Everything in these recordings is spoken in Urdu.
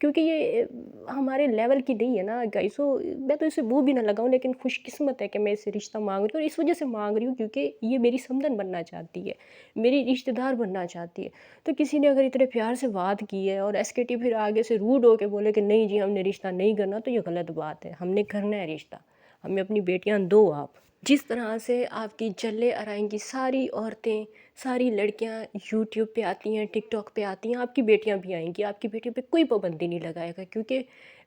کیونکہ یہ ہمارے لیول کی نہیں ہے نا گائسو. میں تو اسے منہ بھی نہ لگاؤں لیکن خوش قسمت ہے کہ میں اسے رشتہ مانگ رہی ہوں, اور اس وجہ سے مانگ رہی ہوں کیونکہ یہ میری سمدن بننا چاہتی ہے, میری رشتہ دار بننا چاہتی ہے. تو کسی نے اگر اتنے پیار سے بات کی ہے اور ایس کے ٹی پھر آگے سے روڈ ہو کے بولے کہ نہیں جی ہم نے رشتہ نہیں کرنا, تو یہ غلط بات ہے. ہم نے کرنا ہے رشتہ, ہمیں اپنی بیٹیاں دو آپ. جس طرح سے آپ کی جلے آرائیں کی ساری عورتیں, ساری لڑکیاں یوٹیوب پہ آتی ہیں, ٹک ٹاک پہ آتی ہیں, آپ کی بیٹیاں بھی آئیں گی. آپ کی بیٹیوں پہ کوئی پابندی نہیں لگائے گا, کیونکہ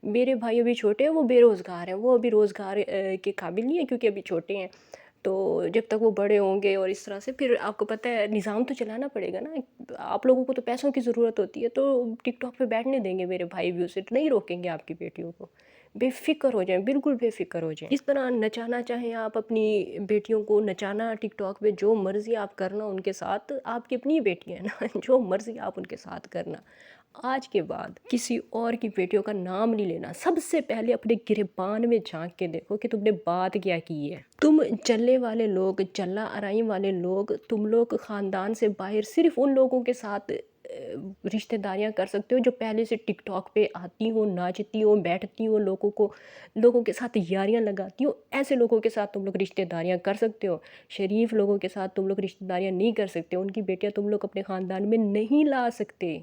میرے بھائی ابھی چھوٹے ہیں, وہ بے روزگار ہیں, وہ ابھی روزگار کے قابل نہیں ہیں کیونکہ ابھی چھوٹے ہیں. تو جب تک وہ بڑے ہوں گے اور اس طرح سے پھر آپ کو پتہ ہے نظام تو چلانا پڑے گا نا. آپ لوگوں کو تو پیسوں کی ضرورت ہوتی ہے, تو ٹک ٹاک پہ بیٹھنے دیں گے میرے بھائی بھی اسے, نہیں روکیں گے آپ کی بیٹیوں کو. بے فکر ہو جائیں, بالکل بے فکر ہو جائیں. اس طرح نچانا چاہیں آپ اپنی بیٹیوں کو, نچانا ٹک ٹاک پہ جو مرضی آپ کرنا ان کے ساتھ, آپ کی اپنی بیٹیاں ہیں نا, جو مرضی آپ ان کے ساتھ کرنا. آج کے بعد کسی اور کی بیٹیوں کا نام نہیں لینا. سب سے پہلے اپنے گریبان میں جھانک کے دیکھو کہ تم نے بات کیا کی ہے. تم جلے والے لوگ, جلا آرائی والے لوگ, تم لوگ خاندان سے باہر صرف ان لوگوں کے ساتھ رشتہ داریاں کر سکتے ہو جو پہلے سے ٹک ٹاک پہ آتی ہوں, ناچتی ہوں, بیٹھتی ہوں, لوگوں کے ساتھ یاریاں لگاتی ہوں. ایسے لوگوں کے ساتھ تم لوگ رشتہ داریاں کر سکتے ہو. شریف لوگوں کے ساتھ تم لوگ رشتہ داریاں نہیں کر سکتے. ان کی بیٹیاں تم لوگ اپنے خاندان میں نہیں لا سکتے.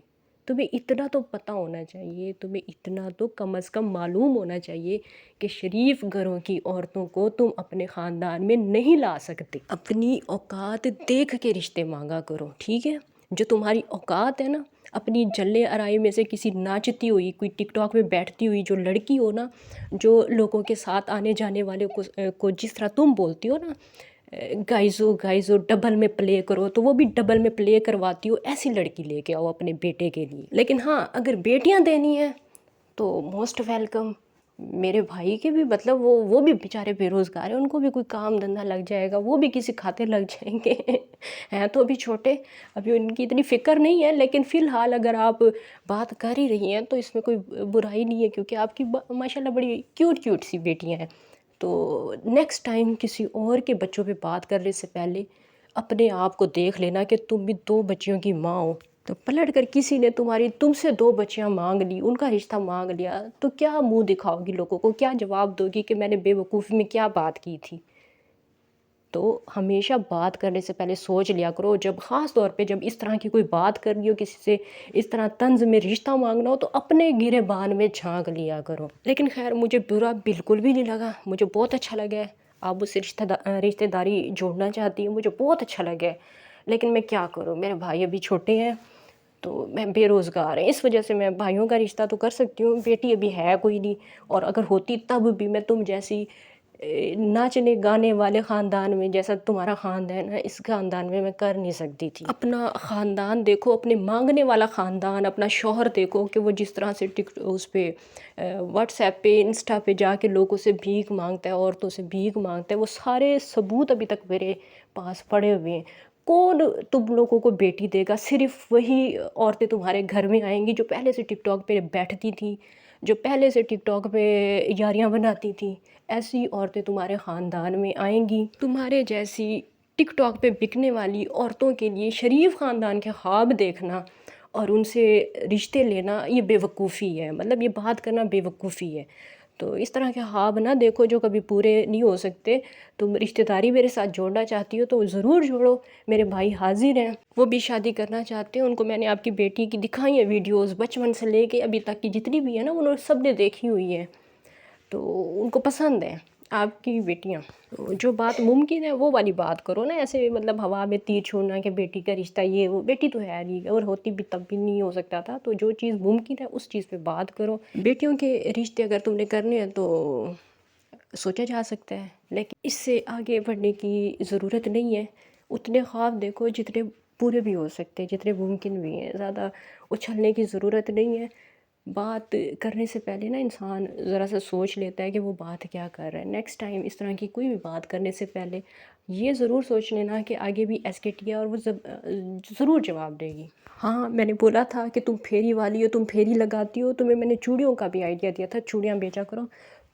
تمہیں اتنا تو پتہ ہونا چاہیے, تمہیں اتنا تو کم از کم معلوم ہونا چاہیے کہ شریف گھروں کی عورتوں کو تم اپنے خاندان میں نہیں لا سکتے. اپنی اوقات دیکھ کے رشتے مانگا کرو, ٹھیک ہے؟ جو تمہاری اوقات ہے نا, اپنی جلے آرائی میں سے کسی ناچتی ہوئی, کوئی ٹک ٹاک میں بیٹھتی ہوئی جو لڑکی ہو نا, جو لوگوں کے ساتھ آنے جانے والے کو جس طرح تم بولتی ہو نا, گائزو ڈبل میں پلے کرو, تو وہ بھی ڈبل میں پلے کرواتی ہو. ایسی لڑکی لے کے آؤ اپنے بیٹے کے لیے. لیکن ہاں اگر بیٹیاں دینی ہیں تو موسٹ ویلکم. میرے بھائی کے بھی مطلب وہ بھی بیچارے بے روزگار ہیں, ان کو بھی کوئی کام دھندہ لگ جائے گا, وہ بھی کسی کھاتے لگ جائیں گے. ہیں تو ابھی چھوٹے, ابھی ان کی اتنی فکر نہیں ہے, لیکن فی الحال اگر آپ بات کر ہی رہی ہیں تو اس میں کوئی برائی نہیں ہے, کیونکہ آپ کی ماشاءاللہ بڑی کیوٹ سی بیٹیاں ہیں. تو نیکسٹ ٹائم کسی اور کے بچوں پہ بات کرنے سے پہلے اپنے آپ کو دیکھ لینا کہ تم بھی 2 بچیوں کی ماں ہو. تو پلٹ کر کسی نے تم سے 2 بچیاں مانگ لی, ان کا رشتہ مانگ لیا, تو کیا منہ دکھاؤ گی لوگوں کو, کیا جواب دو گی کہ میں نے بے وقوفی میں کیا بات کی تھی؟ تو ہمیشہ بات کرنے سے پہلے سوچ لیا کرو. جب خاص طور پہ جب اس طرح کی کوئی بات کرنی ہو, کسی سے اس طرح طنز میں رشتہ مانگنا ہو, تو اپنے گریبان میں جھانک لیا کرو. لیکن خیر مجھے برا بالکل بھی نہیں لگا, مجھے بہت اچھا لگا ہے. آپ اس سے رشتہ داری جوڑنا چاہتی ہیں, مجھے بہت اچھا لگا ہے. لیکن میں کیا کروں, میرے بھائی ابھی چھوٹے ہیں, تو میں بے روزگار ہیں, اس وجہ سے میں بھائیوں کا رشتہ تو کر سکتی ہوں, بیٹی ابھی ہے کوئی نہیں. اور اگر ہوتی تب بھی میں تم جیسی ناچنے گانے والے خاندان میں, جیسا تمہارا خاندان ہے, اس خاندان میں کر نہیں سکتی تھی. اپنا خاندان دیکھو, اپنے مانگنے والا خاندان, اپنا شوہر دیکھو کہ وہ جس طرح سے اس پہ واٹس ایپ پہ, انسٹا پہ جا کے لوگوں سے بھیک مانگتا ہے, عورتوں سے بھیک مانگتا ہے. وہ سارے ثبوت ابھی تک میرے پاس پڑے ہوئے ہیں. کون تم لوگوں کو بیٹی دے گا؟ صرف وہی عورتیں تمہارے گھر میں آئیں گی جو پہلے سے ٹک ٹاک پہ بیٹھتی تھیں, جو پہلے سے ٹک ٹاک پہ یاریاں بناتی تھیں. ایسی عورتیں تمہارے خاندان میں آئیں گی. تمہارے جیسی ٹک ٹاک پہ بکنے والی عورتوں کے لیے شریف خاندان کے خواب دیکھنا اور ان سے رشتے لینا, یہ بے وقوفی ہے. مطلب یہ بات کرنا بے وقوفی ہے. تو اس طرح کے خواب نہ دیکھو جو کبھی پورے نہیں ہو سکتے. تم رشتہ داری میرے ساتھ جوڑنا چاہتی ہو تو ضرور جوڑو, میرے بھائی حاضر ہیں, وہ بھی شادی کرنا چاہتے ہیں. ان کو میں نے آپ کی بیٹی کی دکھائی ہیں ویڈیوز, بچپن سے لے کے ابھی تک کی جتنی بھی ہیں نا, انہوں نے سب نے دیکھی ہوئی ہیں, تو ان کو پسند ہیں آپ کی بیٹیاں. جو بات ممکن ہے وہ والی بات کرو نا, ایسے مطلب ہوا میں تیر چھوڑنا کہ بیٹی کا رشتہ یہ وہ, بیٹی تو ہے نہیں, اور ہوتی بھی تب بھی نہیں ہو سکتا تھا. تو جو چیز ممکن ہے اس چیز پہ بات کرو. بیٹیوں کے رشتے اگر تم نے کرنے ہیں تو سوچا جا سکتا ہے, لیکن اس سے آگے بڑھنے کی ضرورت نہیں ہے. اتنے خواب دیکھو جتنے پورے بھی ہو سکتے ہیں, جتنے ممکن بھی ہیں. زیادہ اچھلنے کی ضرورت نہیں ہے. بات کرنے سے پہلے نا انسان ذرا سا سوچ لیتا ہے کہ وہ بات کیا کر رہا ہے. نیکسٹ ٹائم اس طرح کی کوئی بھی بات کرنے سے پہلے یہ ضرور سوچ لینا کہ آگے بھی ایس کے ٹی ہے اور وہ ضرور جواب دے گی. ہاں میں نے بولا تھا کہ تم پھیری والی ہو, تم پھیری لگاتی ہو, تمہیں میں نے چوڑیوں کا بھی آئیڈیا دیا تھا, چوڑیاں بیچا کرو.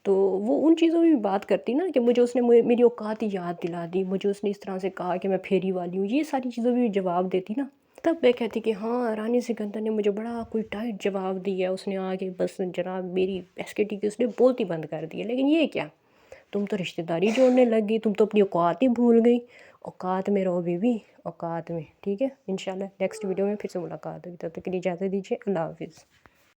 تو وہ ان چیزوں میں بھی بات کرتی نا کہ مجھے اس نے میری اوقات یاد دلا دی, مجھے اس نے اس طرح سے کہا کہ میں پھیری والی ہوں, یہ ساری چیزوں میں بھی جواب دیتی نا. تب میں کہتی کہ ہاں رانی سکندر نے مجھے بڑا کوئی ٹائٹ جواب دیا، اس نے آگے بس جناب میری ایس کے ٹی کی اس نے بولتی بند کر دیا. لیکن یہ کیا، تم تو رشتہ داری جوڑنے لگ گئی، تم تو اپنی اوقات ہی بھول گئی. اوقات میں رہو بیوی، اوقات میں. ٹھیک ہے، انشاءاللہ نیکسٹ ویڈیو میں پھر سے ملاقات ہوگی. تب تک کے لیے اجازت دیجیے. اللہ حافظ.